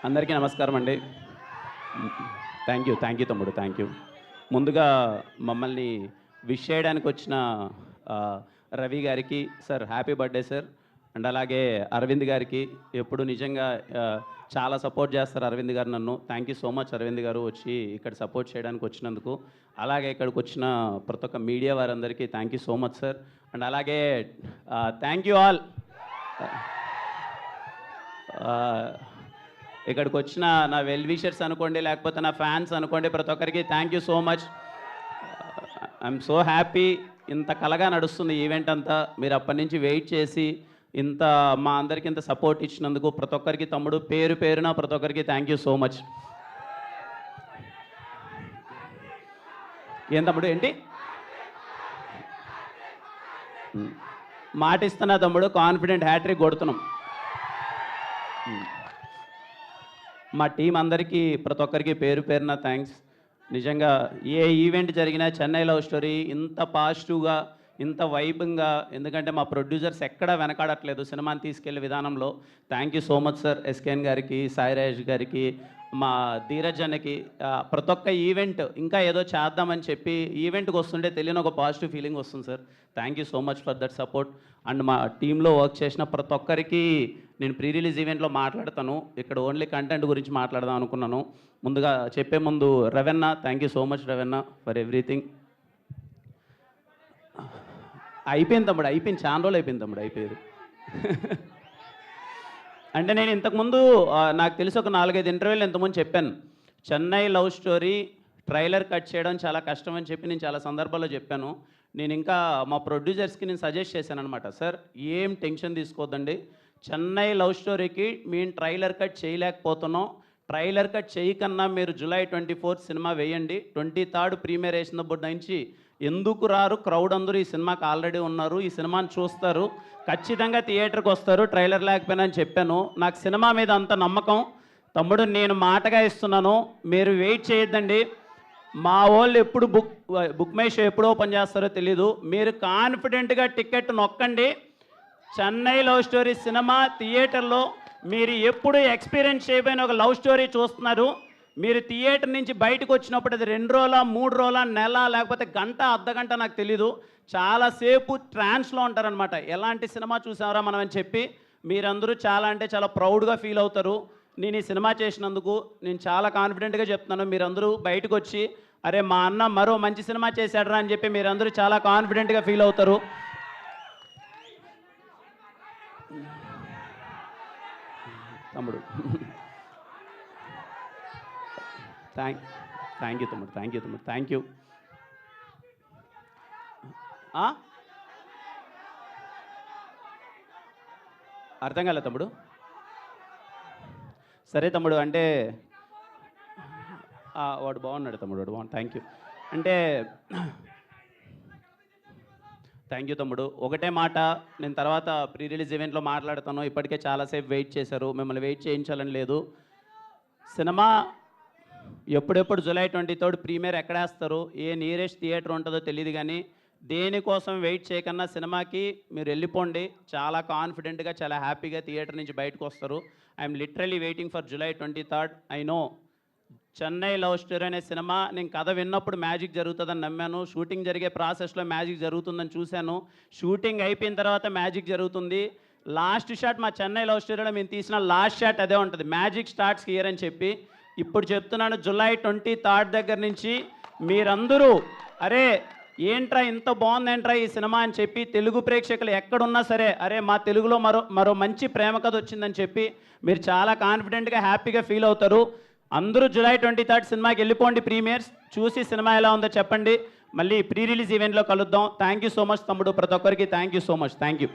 అందరికీ నమస్కారం అండి. థ్యాంక్ యూ తమ్ముడు, థ్యాంక్ యూ. ముందుగా మమ్మల్ని విష్ చేయడానికి వచ్చిన రవి గారికి sir happy birthday sir. And అలాగే అరవింద్ గారికి ఎప్పుడు నిజంగా చాలా సపోర్ట్ చేస్తారు అరవింద్ గారు నన్ను. Thank you so much Arvind గారు వచ్చి ఇక్కడ సపోర్ట్ చేయడానికి వచ్చినందుకు. అలాగే ఇక్కడికి వచ్చిన ప్రతి ఒక్క మీడియా వారందరికీ thank you so much sir. And అలాగే థ్యాంక్ యూ ఆల్. ఇక్కడికి వచ్చిన నా వెల్ విషర్స్ అనుకోండి, లేకపోతే నా ఫ్యాన్స్ అనుకోండి, ప్రతి ఒక్కరికి thank you so much. I'm so happy. ఇంత కలగా నడుస్తుంది ఈవెంట్ అంతా. మీరు అప్పటి నుంచి వెయిట్ చేసి ఇంత మా అందరికి ఇంత సపోర్ట్ ఇచ్చినందుకు ప్రతి ఒక్కరికి తమ్ముడు పేరు పేరున ప్రతి ఒక్కరికి థ్యాంక్ యూ సో మచ్. ఏం తమ్ముడు ఏంటి మాట ఇస్తున్నా తమ్ముడు, కాన్ఫిడెంట్ హ్యాట్రిక్ కొడుతున్నాం. మా టీం అందరికీ ప్రతి ఒక్కరికి పేరు పేరున థ్యాంక్స్. నిజంగా ఏ ఈవెంట్ జరిగినా చెన్నై లవ్ స్టోరీ ఇంత పాజిటివ్గా, ఇంత వైబ్గా, ఎందుకంటే మా ప్రొడ్యూసర్స్ ఎక్కడా వెనకాడట్లేదు సినిమాని తీసుకెళ్లే విధానంలో. Thank you so much sir. SKN గారికి, సాయి రాజేష్ గారికి, మా ధీరజ్ అన్నకి. ప్రతి ఒక్క ఈవెంట్ ఇంకా ఏదో చేద్దామని చెప్పి ఈవెంట్కి వస్తుంటే తెలియని ఒక పాజిటివ్ ఫీలింగ్ వస్తుంది sir. Thank you so much for that support. And మా టీంలో వర్క్ చేసిన ప్రతి ఒక్కరికి నేను ప్రీ రిలీజ్ ఈవెంట్లో మాట్లాడతాను. ఇక్కడ ఓన్లీ కంటెంట్ గురించి మాట్లాడదాం అనుకున్నాను. ముందుగా చెప్పే ముందు Ravanna, thank you so much Ravanna for everything. అయిపోయింది తమ్ముడు, అయిపోయింది, చాలా రోజులు అయిపోయింది తమ్ముడు, అయిపోయేది. అంటే నేను ఇంతకుముందు నాకు తెలిసి ఒక 4-5 ఇంటర్వ్యూలు ఇంతకుముందు చెప్పాను. Chennai love story trailer cut చేయడం చాలా కష్టం అని చెప్పి నేను చాలా సందర్భాల్లో చెప్పాను. నేను ఇంకా మా ప్రొడ్యూసర్స్కి నేను సజెస్ట్ చేశాను అనమాట. సార్ ఏం టెన్షన్ తీసుకోవద్దండి, చెన్నై లవ్ స్టోరీకి మేము ట్రైలర్ కట్ చేయలేకపోతున్నాం. ట్రైలర్ కట్ చేయకన్నా మీరు July 24 సినిమా వేయండి. 23rd ప్రీమియర్ వేసినప్పుడు నుంచి ఎందుకు రారు, క్రౌడ్ అందరూ ఈ సినిమాకి ఆల్రెడీ ఉన్నారు, ఈ సినిమాని చూస్తారు, ఖచ్చితంగా థియేటర్కి వస్తారు ట్రైలర్ లేకపోయినా అని చెప్పాను. నాకు సినిమా మీద అంత నమ్మకం తమ్ముడు, నేను మాటగా ఇస్తున్నాను. మీరు వెయిట్ చేయొద్దండి. మా వాళ్ళు ఎప్పుడు బుక్ మై షో ఎప్పుడు ఓపెన్ చేస్తారో తెలీదు. మీరు కాన్ఫిడెంట్గా టికెట్ నొక్కండి. చెన్నై లవ్ స్టోరీ సినిమా థియేటర్లో మీరు ఎప్పుడు ఎక్స్పీరియన్స్ చేయబోయిన ఒక లవ్ స్టోరీ చూస్తున్నారు. మీరు థియేటర్ నుంచి బయటకు వచ్చినప్పుడు అది 2 రోజుల 3 రోజుల నెల లేకపోతే గంట అర్ధగంట నాకు తెలీదు, చాలాసేపు ట్రాన్స్లో ఉంటారనమాట. ఎలాంటి సినిమా చూసారా మనం అని చెప్పి మీరందరూ చాలా అంటే చాలా ప్రౌడ్గా ఫీల్ అవుతారు. నేను ఈ సినిమా చేసినందుకు నేను చాలా కాన్ఫిడెంట్గా చెప్తున్నాను. మీరందరూ బయటకు వచ్చి అరే మా అన్న మరో మంచి సినిమా చేశాడరా అని చెప్పి మీరందరూ చాలా కాన్ఫిడెంట్గా ఫీల్ అవుతారు. తమ్ముడు థ్యాంక్ యూ తమ్ముడు, థ్యాంక్ యూ. అర్థం కాలే తమ్ముడు. సరే తమ్ముడు, అంటే వాడు బాగున్నాడు తమ్ముడు, వాడు బాగున్నాడు. Thank you. అంటే థ్యాంక్ యూ తమ్ముడు. ఒకటే మాట, నేను తర్వాత ప్రీ రిలీజ్ ఈవెంట్లో మాట్లాడతాను. ఇప్పటికే చాలాసేపు వెయిట్ చేశారు, మిమ్మల్ని వెయిట్ చేయించాలని లేదు. సినిమా ఎప్పుడెప్పుడు July 23rd ప్రీమియర్ ఎక్కడేస్తారు, ఏ నియరెస్ట్ థియేటర్ ఉంటుందో తెలియదు, కానీ దేనికోసం వెయిట్ చేయకన్నా సినిమాకి మీరు వెళ్ళిపోండి. చాలా కాన్ఫిడెంట్గా, చాలా హ్యాపీగా థియేటర్ నుంచి బయటకు వస్తారు. I'm literally waiting for July 23rd. I know Chennai love story అనే సినిమా నేను కథ విన్నప్పుడు మ్యాజిక్ జరుగుతుందని నమ్మాను. షూటింగ్ జరిగే ప్రాసెస్లో మ్యాజిక్ జరుగుతుందని చూశాను. షూటింగ్ అయిపోయిన తర్వాత మ్యాజిక్ జరుగుతుంది. లాస్ట్ షాట్ మా చెన్నై లవ్ స్టోరీలో మేము తీసిన లాస్ట్ షాట్ అదే ఉంటుంది, మ్యాజిక్ స్టార్ట్స్ హియర్ అని చెప్పి. ఇప్పుడు చెప్తున్నాను, July 23rd దగ్గర నుంచి మీరందరూ అరే ఏంట్రా ఇంత బాగుందేంట్రా ఈ సినిమా అని చెప్పి తెలుగు ప్రేక్షకులు ఎక్కడున్నా సరే అరే మా తెలుగులో మరో మంచి ప్రేమ కథ వచ్చిందని చెప్పి మీరు చాలా కాన్ఫిడెంట్గా హ్యాపీగా ఫీల్ అవుతారు. అందరూ July 23rd సినిమాకి వెళ్ళిపోండి, ప్రీమియర్స్ చూసి సినిమా ఎలా ఉందో చెప్పండి. మళ్ళీ ప్రీ రిలీజ్ ఈవెంట్లో కలుద్దాం. థ్యాంక్ యూ సో మచ్ తమ్ముడు, ప్రతి ఒక్కరికి thank you so much. Thank you.